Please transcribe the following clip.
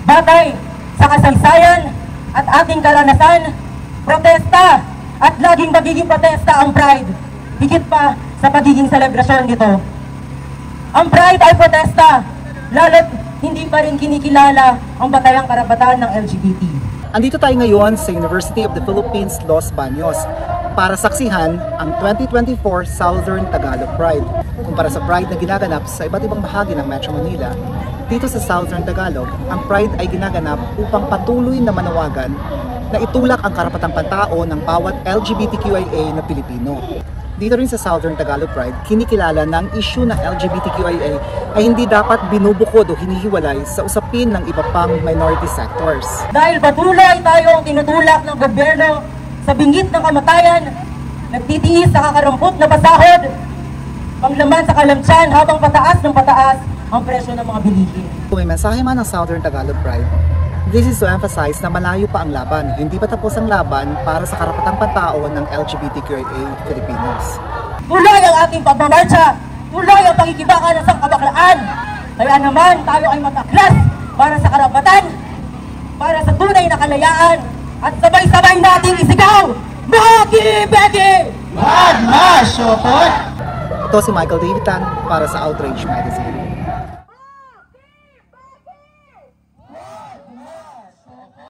batay sa kasaysayan at ating karanasan, protesta at laging magiging protesta ang Pride, higit pa sa pagiging selebrasyon nito. Ang Pride ay protesta, lalo't hindi pa rin kinikilala ang batayang karapatan ng LGBT. Andito tayo ngayon sa University of the Philippines, Los Baños para saksihan ang 2024 Southern Tagalog Pride. Kumpara sa Pride na ginaganap sa iba't ibang bahagi ng Metro Manila, dito sa Southern Tagalog, ang Pride ay ginaganap upang patuloy na manawagan na itulak ang karapatang pantao ng bawat LGBTQIA na Pilipino. Dito rin sa Southern Tagalog Pride, kinikilala ng issue ng LGBTQIA ay hindi dapat binubukod o hinihiwalay sa usapin ng iba pang minority sectors. Dahil patuloy tayong tinutulak ng gobyerno sa bingit ng kamatayan, nagtitiis sa kakarampot na pasahod, panglaman sa kalamtsan habang pataas ng pataas ang presyo ng mga bilihin. Kung may mensahe man ng Southern Tagalog Pride, this is to emphasize na malayo pa ang laban. Hindi pa tapos ang laban para sa karapatang pantao ng LGBTQIA Filipinos. Tuloy ang ating pagmamarcha, tuloy ang pakikibangan ng sangkabaklaan. Kaya naman tayo ay mataklas para sa karapatan, para sa tunay na kalayaan, at sabay-sabay nating isigaw, Maki Beki! Magmasyopot! Ito si Michael Davitan para sa Outrage Magazine.